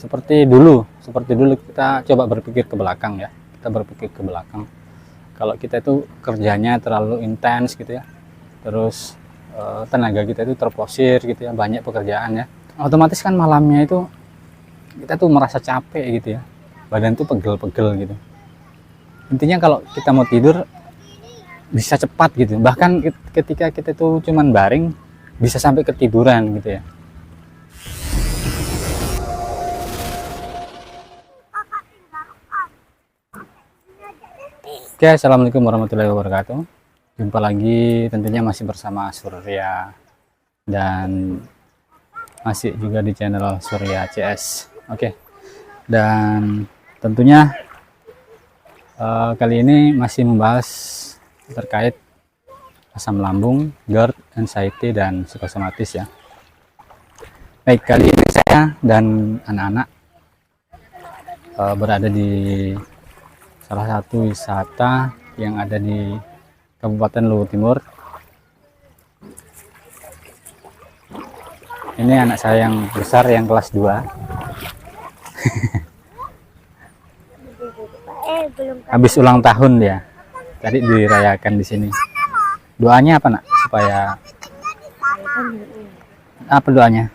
seperti dulu kita coba berpikir ke belakang ya. Kita berpikir ke belakang. Kalau kita itu kerjanya terlalu intens gitu ya. Terus tenaga kita itu terposir gitu ya, banyak pekerjaan ya. Otomatis kan malamnya itu kita tuh merasa capek gitu ya. Badan tuh pegel-pegel gitu. Intinya kalau kita mau tidur bisa cepat gitu. Bahkan ketika kita tuh cuman baring bisa sampai ketiduran gitu ya. Oke, assalamualaikum warahmatullahi wabarakatuh. Jumpa lagi tentunya masih bersama Surya dan masih juga di channel Surya CS. Oke, dan tentunya kali ini masih membahas terkait asam lambung, GERD, anxiety, dan psikosomatis ya. Baik, kali ini saya dan anak-anak berada di salah satu wisata yang ada di Kabupaten Luwu Timur. Ini anak saya yang besar yang kelas 2. Habis ulang tahun dia. Tadi dirayakan di sini. Doanya apa, Nak? Supaya apa doanya?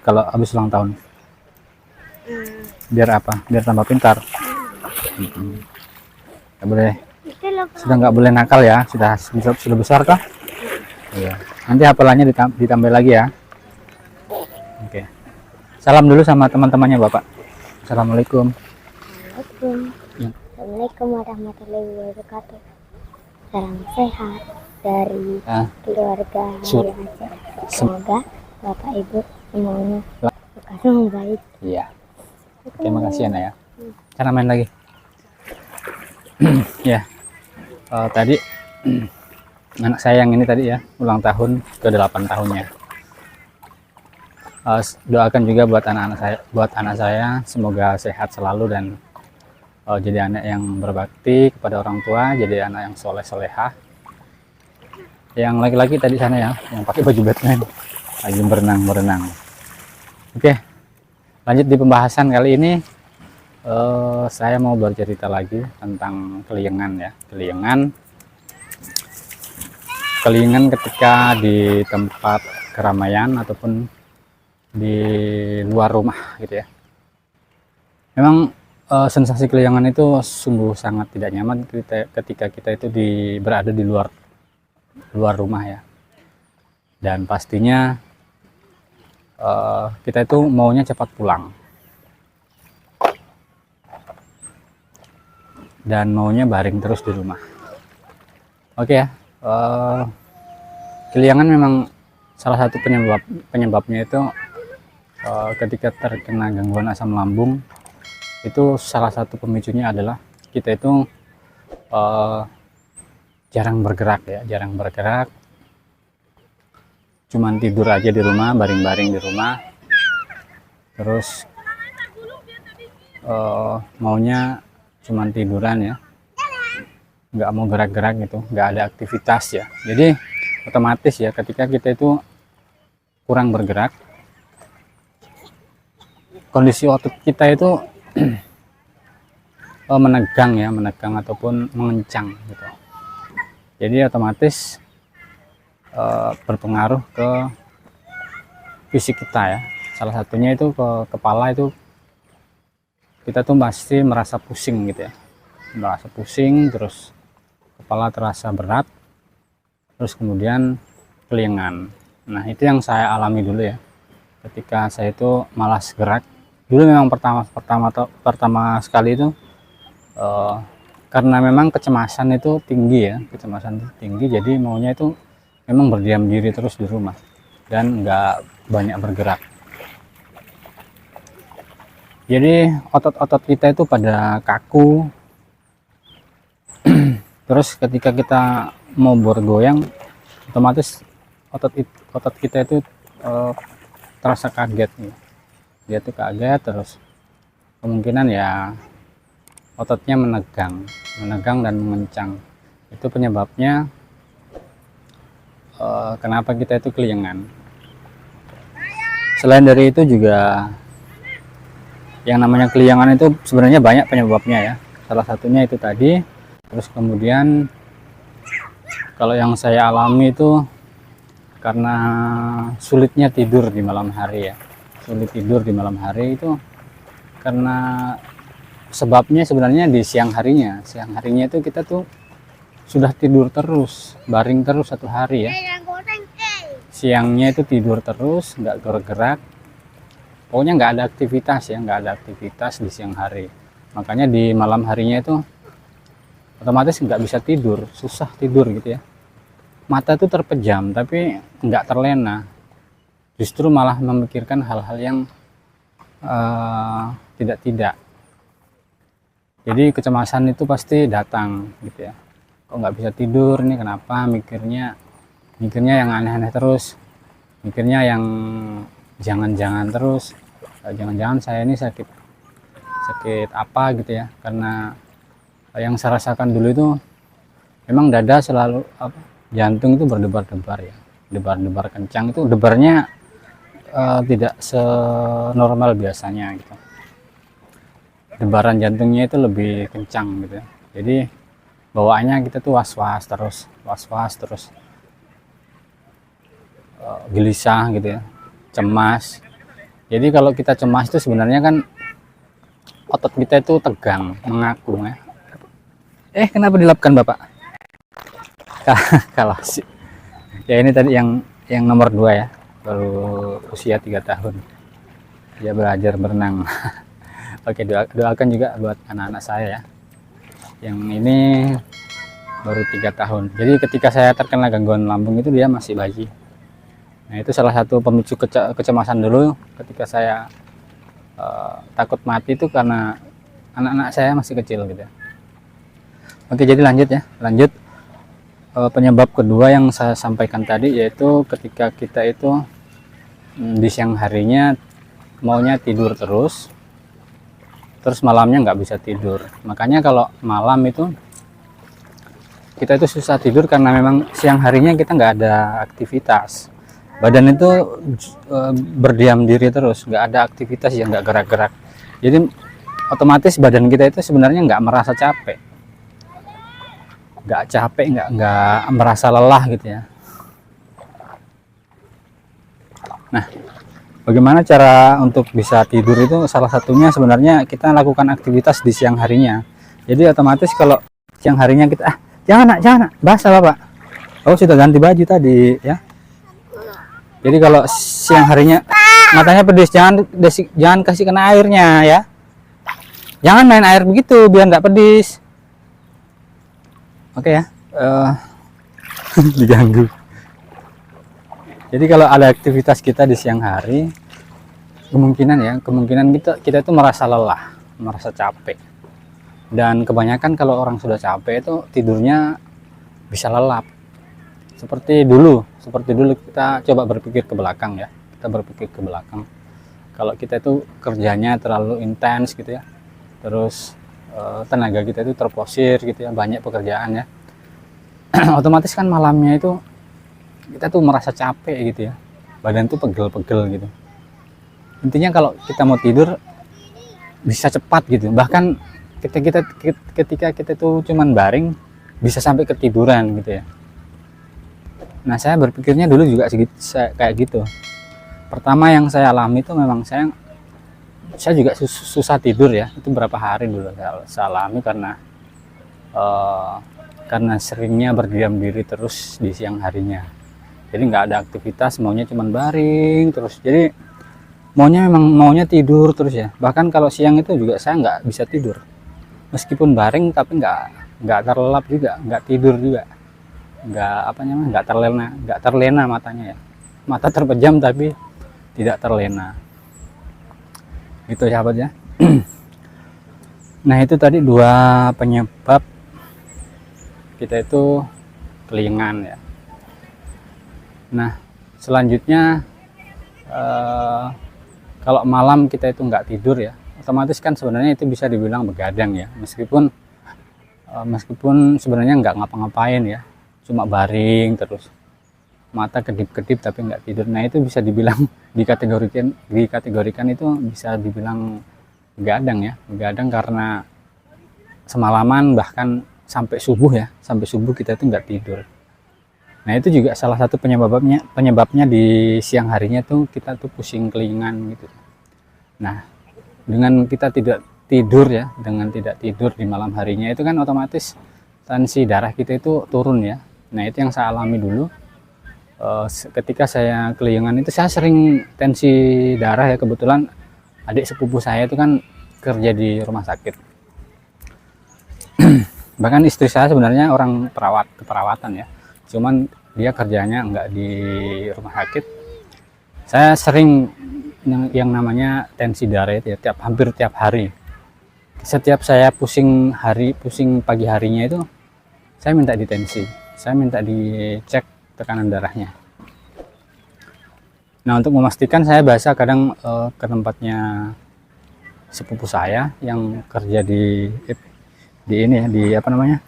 Kalau habis ulang tahun? Biar apa? Biar tambah pintar. Nggak boleh, sudah nggak boleh nakal ya, sudah besar kah? Iya. Nanti hafalannya ditambah lagi ya. Oke. Salam dulu sama teman-temannya Bapak. Assalamualaikum. Assalamualaikum warahmatullahi wabarakatuh. Salam sehat dari keluarga Aceh. Semoga Bapak Ibu semuanya bekerja baik. Iya. Terima kasih ya, ya. Cara main lagi. Ya, tadi anak saya yang ini tadi ya ulang tahun ke-8 tahunnya. Doakan juga buat anak saya semoga sehat selalu dan jadi anak yang berbakti kepada orang tua, jadi anak yang soleh-solehah. Yang laki-laki tadi sana ya, yang pakai baju Batman lagi berenang. Oke, lanjut di pembahasan kali ini. Saya mau bercerita lagi tentang keliengan ya, keliengan ketika di tempat keramaian ataupun di luar rumah gitu ya. Memang sensasi keliengan itu sungguh sangat tidak nyaman ketika kita itu berada di luar rumah ya. Dan pastinya kita itu maunya cepat pulang. Dan maunya baring terus di rumah. Oke ya, keliengan memang salah satu penyebabnya itu ketika terkena gangguan asam lambung, itu salah satu pemicunya adalah kita itu jarang bergerak, cuman tidur aja di rumah, baring-baring di rumah, terus maunya cuman tiduran ya, nggak mau gerak-gerak gitu, nggak ada aktivitas ya. Jadi otomatis ya ketika kita itu kurang bergerak, kondisi otot kita itu menegang ataupun mengencang gitu. Jadi otomatis berpengaruh ke fisik kita ya. Salah satunya itu ke kepala, itu kita tuh pasti merasa pusing gitu ya, terus kepala terasa berat, terus kemudian keliengan. Nah itu yang saya alami dulu ya, ketika saya itu malas gerak dulu. Memang pertama sekali itu karena memang kecemasan itu tinggi, jadi maunya itu memang berdiam diri terus di rumah dan nggak banyak bergerak. Jadi otot-otot kita itu pada kaku. Terus ketika kita mau bergoyang, otomatis otot kita itu terasa kaget. Dia tuh kaget, terus kemungkinan ya ototnya menegang dan mengencang. Itu penyebabnya kenapa kita itu keliengan. Selain dari itu juga Yang namanya keliangan itu sebenarnya banyak penyebabnya ya. Salah satunya itu tadi. Terus kemudian kalau yang saya alami itu karena sulitnya tidur di malam hari ya. Sulit tidur di malam hari itu karena sebabnya sebenarnya di siang harinya. Siang harinya itu kita tuh sudah tidur terus, baring terus satu hari ya. Siangnya itu tidur terus, nggak bergerak. Pokoknya nggak ada aktivitas ya, nggak ada aktivitas di siang hari. Makanya di malam harinya itu otomatis nggak bisa tidur, susah tidur gitu ya. Mata itu terpejam, tapi nggak terlena. Justru malah memikirkan hal-hal yang tidak-tidak. Jadi kecemasan itu pasti datang gitu ya. Kok nggak bisa tidur nih, kenapa? Mikirnya yang aneh-aneh terus, mikirnya yang jangan-jangan terus, jangan-jangan saya ini sakit apa gitu ya. Karena yang saya rasakan dulu itu memang dada selalu jantung itu berdebar-debar ya, debar-debar kencang. Itu debarnya tidak senormal biasanya gitu. Debaran jantungnya itu lebih kencang gitu ya. Jadi bawaannya kita tuh was-was terus gelisah gitu ya, cemas. Jadi kalau kita cemas itu sebenarnya kan otot kita itu tegang, mengaku ya. Kenapa dilapkan Bapak? Kalah sih. Ya ini tadi yang nomor 2 ya, baru usia 3 tahun. Dia belajar berenang. Oke, doakan juga buat anak-anak saya ya. Yang ini baru 3 tahun. Jadi ketika saya terkena gangguan lambung itu dia masih bayi. Nah itu salah satu pemicu kecemasan dulu ketika saya takut mati itu karena anak-anak saya masih kecil gitu ya. Oke, jadi lanjut ya, penyebab kedua yang saya sampaikan tadi yaitu ketika kita itu di siang harinya maunya tidur terus malamnya nggak bisa tidur. Makanya kalau malam itu kita itu susah tidur karena memang siang harinya kita nggak ada aktivitas. Badan itu berdiam diri terus, nggak ada aktivitas, yang nggak gerak-gerak. Jadi otomatis badan kita itu sebenarnya nggak merasa capek, nggak merasa lelah gitu ya. Nah, bagaimana cara untuk bisa tidur itu? Salah satunya sebenarnya kita lakukan aktivitas di siang harinya. Jadi otomatis kalau siang harinya kita jangan nak, basah Bapak. Oh sudah ganti baju tadi ya. Jadi kalau siang harinya matanya pedis, jangan kasih kena airnya ya. Jangan main air begitu biar nggak pedis. Oke ya. Diganggu. Jadi kalau ada aktivitas kita di siang hari, kemungkinan kita itu merasa lelah, merasa capek. Dan kebanyakan kalau orang sudah capek itu tidurnya bisa lelap. Seperti dulu kita coba berpikir ke belakang ya. Kita berpikir ke belakang. Kalau kita itu kerjanya terlalu intens gitu ya. Terus tenaga kita itu terposir gitu ya, banyak pekerjaan ya. Otomatis kan malamnya itu kita tuh merasa capek gitu ya. Badan tuh pegel-pegel gitu. Intinya kalau kita mau tidur bisa cepat gitu. Bahkan ketika kita tuh cuman baring bisa sampai ketiduran gitu ya. Nah saya berpikirnya dulu juga kayak gitu. Pertama yang saya alami itu memang saya juga susah tidur ya. Itu berapa hari dulu saya alami karena seringnya berdiam diri terus di siang harinya. Jadi nggak ada aktivitas, maunya cuman baring terus. Jadi maunya tidur terus ya. Bahkan kalau siang itu juga saya nggak bisa tidur. Meskipun baring tapi nggak terlelap juga, nggak tidur juga. Nggak terlena matanya ya. Mata terpejam tapi tidak terlena. Gitu sahabat ya. Nah itu tadi 2 penyebab kita itu kelingan ya. Nah selanjutnya kalau malam kita itu nggak tidur ya, otomatis kan sebenarnya itu bisa dibilang begadang ya, meskipun sebenarnya nggak ngapa-ngapain ya, cuma baring terus, mata kedip-kedip tapi nggak tidur. Nah itu bisa dibilang dikategorikan itu bisa dibilang begadang ya, begadang karena semalaman bahkan sampai subuh ya, sampai subuh kita itu nggak tidur. Nah itu juga salah satu penyebabnya di siang harinya tuh kita tuh pusing kelingan gitu. Nah dengan kita tidak tidur ya, dengan tidak tidur di malam harinya itu kan otomatis tensi darah kita itu turun ya. Nah itu yang saya alami dulu. Ketika saya kelingan itu saya sering tensi darah ya, kebetulan adik sepupu saya itu kan kerja di rumah sakit. Bahkan istri saya sebenarnya orang keperawatan ya, cuman dia kerjanya nggak di rumah sakit. Saya sering yang namanya tensi darah itu ya, hampir tiap hari. Setiap saya pusing pagi harinya itu saya minta ditensi, saya minta dicek tekanan darahnya. Nah untuk memastikan saya biasa kadang ke tempatnya sepupu saya yang kerja di ini ya, di apa namanya,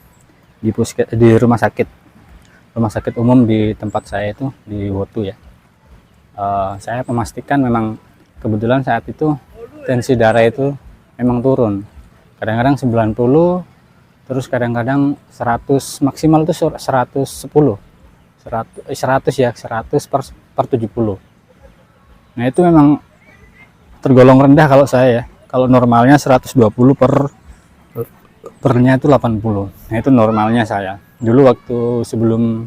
di rumah sakit umum di tempat saya itu di Wotu ya. Saya memastikan memang kebetulan saat itu tensi darah itu memang turun, kadang-kadang 90, terus kadang-kadang 100, maksimal itu 110, 100 ya, 100 per 70. Nah itu memang tergolong rendah kalau saya ya. Kalau normalnya 120 pernya itu 80. Nah itu normalnya saya. Dulu waktu sebelum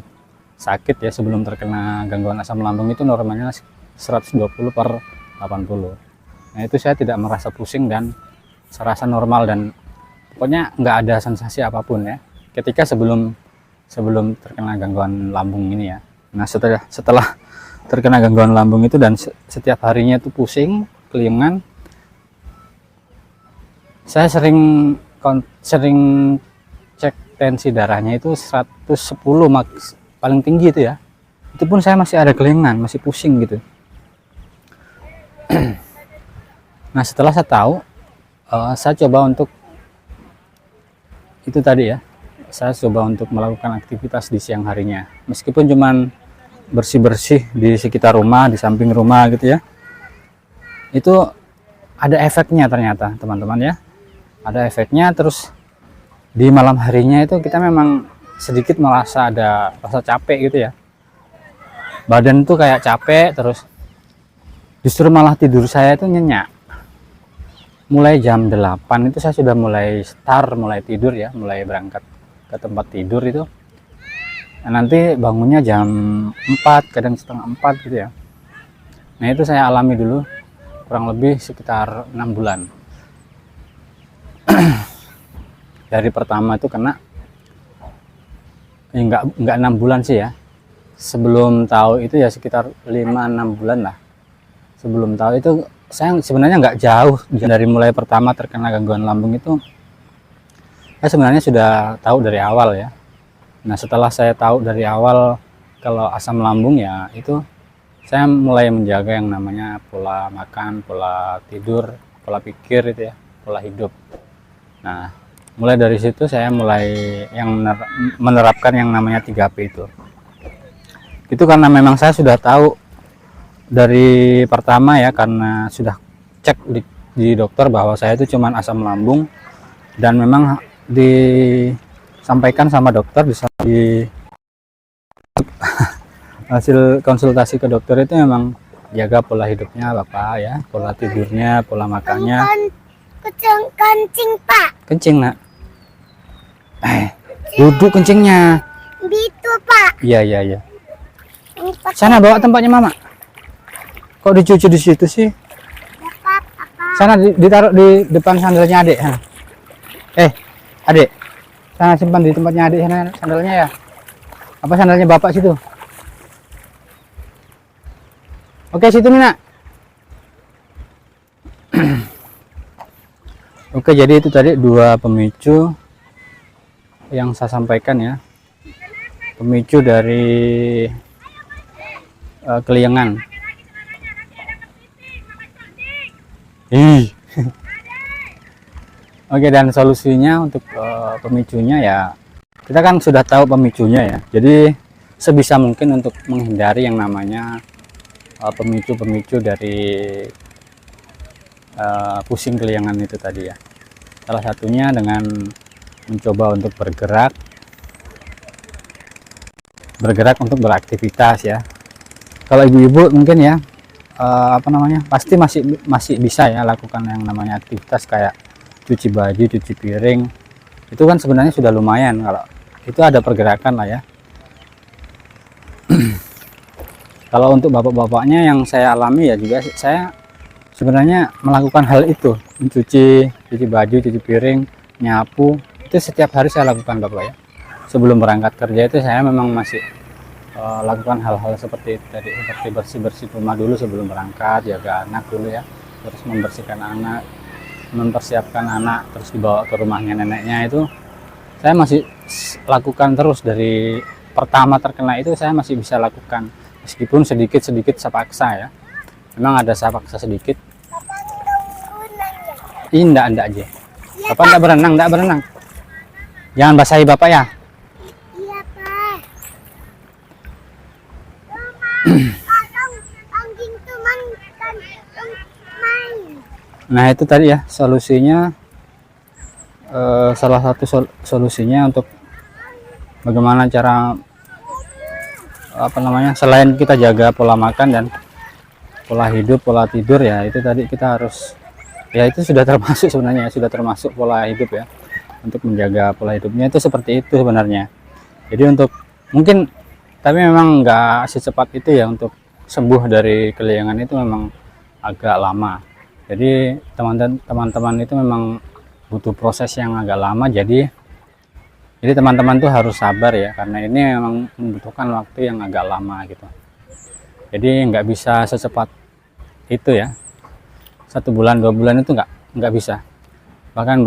sakit ya, sebelum terkena gangguan asam lambung itu normalnya 120 per 80. Nah itu saya tidak merasa pusing dan serasa normal, dan pokoknya nggak ada sensasi apapun ya ketika sebelum terkena gangguan lambung ini ya. Nah setelah terkena gangguan lambung itu dan setiap harinya itu pusing kelingan, saya sering cek tensi darahnya itu 110 paling tinggi itu ya, itu pun saya masih ada kelingan, masih pusing gitu. Nah setelah saya tahu, saya coba untuk itu tadi ya, saya coba untuk melakukan aktivitas di siang harinya, meskipun cuman bersih-bersih di sekitar rumah, di samping rumah gitu ya. Itu ada efeknya ternyata teman-teman ya, ada efeknya. Terus di malam harinya itu kita memang sedikit merasa ada rasa capek gitu ya, badan tuh kayak capek, terus justru malah tidur saya itu nyenyak. Mulai jam 8 itu saya sudah mulai mulai tidur ya, mulai berangkat ke tempat tidur itu. Nah, nanti bangunnya jam 4, kadang setengah 4 gitu ya. Nah itu saya alami dulu kurang lebih sekitar 6 bulan. Dari pertama itu kena ya enggak 6 bulan sih ya, sebelum tahu itu ya sekitar 5-6 bulan lah. Sebelum tahu itu saya sebenarnya nggak jauh dari mulai pertama terkena gangguan lambung itu, saya sebenarnya sudah tahu dari awal ya. Nah setelah saya tahu dari awal kalau asam lambung ya, itu saya mulai menjaga yang namanya pola makan, pola tidur, pola pikir itu ya, pola hidup. Nah mulai dari situ saya mulai menerapkan yang namanya 3P itu. Itu karena memang saya sudah tahu dari pertama ya, karena sudah cek di dokter bahwa saya itu cuman asam lambung, dan memang disampaikan sama dokter di hasil konsultasi ke dokter itu memang jaga pola hidupnya Bapak ya, pola tidurnya, pola makannya. Kencing Pak. Kencing nak. Duduk kencingnya. Gitu Pak. Iya. Sana bawa tempatnya Mama. Kok dicuci di situ sih? Sana ditaruh di depan sandalnya Adik. Adik. Sana simpan di tempatnya Adik sana sandalnya ya. Apa sandalnya Bapak situ? Oke, situ nih nak. Oke, jadi itu tadi 2 pemicu yang saya sampaikan ya. Pemicu dari kelingan. Oke, dan solusinya untuk pemicunya ya, kita kan sudah tahu pemicunya ya. Jadi sebisa mungkin untuk menghindari yang namanya pemicu-pemicu dari pusing keliangan itu tadi ya. Salah satunya dengan mencoba untuk bergerak untuk beraktivitas ya. Kalau ibu-ibu mungkin ya pasti masih bisa ya lakukan yang namanya aktivitas kayak cuci baju, cuci piring. Itu kan sebenarnya sudah lumayan kalau itu ada pergerakan lah ya. Kalau untuk bapak-bapaknya yang saya alami ya juga saya sebenarnya melakukan hal itu, cuci baju, cuci piring, nyapu, itu setiap hari saya lakukan bapak ya. Sebelum berangkat kerja itu saya memang masih lakukan hal-hal seperti itu tadi, seperti bersih-bersih rumah dulu sebelum berangkat, jaga anak dulu ya, terus membersihkan anak, mempersiapkan anak, terus dibawa ke rumahnya neneknya. Itu saya masih lakukan terus dari pertama terkena itu. Saya masih bisa lakukan meskipun sedikit saya paksa ya, memang ada saya paksa sedikit. Ini enggak aja bapak enggak berenang, jangan basahi bapak ya. Iya, Pak. Anjing teman kan main. Nah itu tadi ya solusinya, salah satu solusinya untuk bagaimana cara selain kita jaga pola makan dan pola hidup, pola tidur ya, itu tadi kita harus ya, itu sudah termasuk sebenarnya, sudah termasuk pola hidup ya. Untuk menjaga pola hidupnya itu seperti itu sebenarnya. Jadi untuk mungkin, tapi memang nggak secepat itu ya, untuk sembuh dari keliangan itu memang agak lama. Jadi teman-teman itu memang butuh proses yang agak lama. Jadi teman-teman tuh harus sabar ya, karena ini memang membutuhkan waktu yang agak lama gitu. Jadi nggak bisa secepat itu ya, 1 bulan 2 bulan itu nggak bisa, bahkan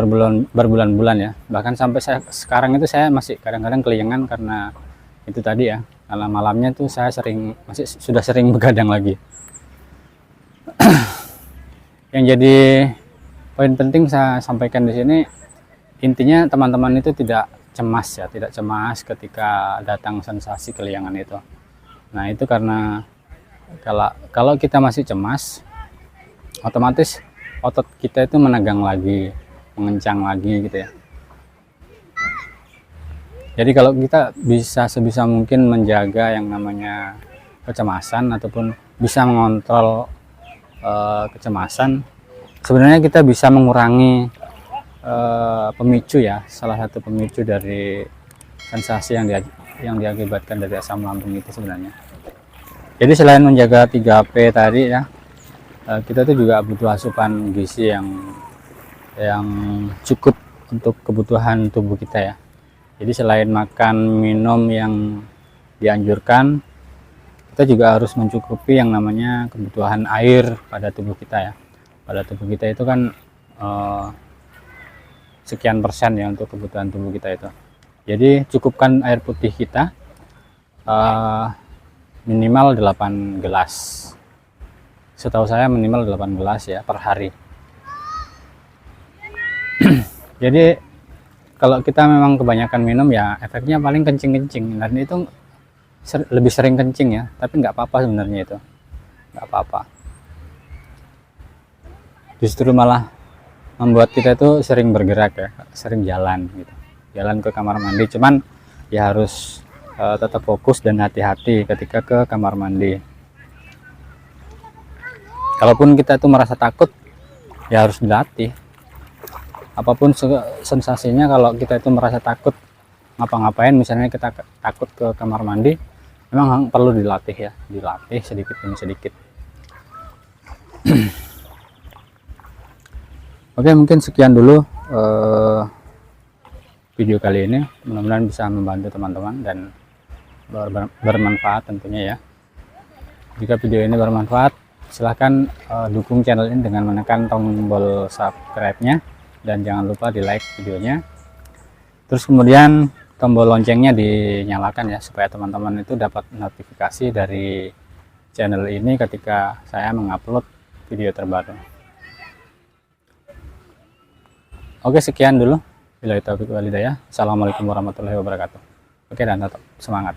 berbulan-bulan ya. Bahkan sampai sekarang itu saya masih kadang-kadang keliangan karena itu tadi ya, karena malamnya tuh saya sudah sering begadang lagi. Yang jadi poin penting saya sampaikan di sini, intinya teman-teman itu tidak cemas ketika datang sensasi keliangan itu. Nah itu karena kalau kita masih cemas, otomatis otot kita itu menegang lagi, mengencang lagi gitu ya. Jadi kalau kita bisa sebisa mungkin menjaga yang namanya kecemasan ataupun bisa mengontrol kecemasan, sebenarnya kita bisa mengurangi pemicu ya, salah satu pemicu dari sensasi yang diakibatkan dari asam lambung itu sebenarnya. Jadi selain menjaga 3P tadi ya, kita tuh juga butuh asupan gizi yang cukup untuk kebutuhan tubuh kita ya. Jadi selain makan minum yang dianjurkan, kita juga harus mencukupi yang namanya kebutuhan air pada tubuh kita ya. Pada tubuh kita itu kan sekian persen ya untuk kebutuhan tubuh kita itu. Jadi cukupkan air putih kita minimal 8 gelas. Setahu saya minimal 8 gelas ya per hari. Jadi kalau kita memang kebanyakan minum ya, efeknya paling kencing-kencing, dan itu lebih sering kencing ya, tapi nggak apa-apa sebenarnya, itu nggak apa-apa. Justru malah membuat kita itu sering bergerak ya, sering jalan gitu, jalan ke kamar mandi. Cuman ya harus tetap fokus dan hati-hati ketika ke kamar mandi. Kalaupun kita tuh merasa takut, ya harus dilatih. Apapun sensasinya, kalau kita itu merasa takut ngapa-ngapain, misalnya kita takut ke kamar mandi, memang perlu dilatih ya, dilatih sedikit demi sedikit. Oke, mungkin sekian dulu video kali ini. Mudah-mudahan bisa membantu teman-teman dan bermanfaat tentunya ya. Jika video ini bermanfaat, silahkan dukung channel ini dengan menekan tombol subscribe-nya, dan jangan lupa di like videonya. Terus kemudian tombol loncengnya dinyalakan ya, supaya teman-teman itu dapat notifikasi dari channel ini ketika saya mengupload video terbaru. Oke, sekian dulu. Billahi taufiq wal hidayah. Assalamualaikum warahmatullahi wabarakatuh. Oke, dan tetap semangat.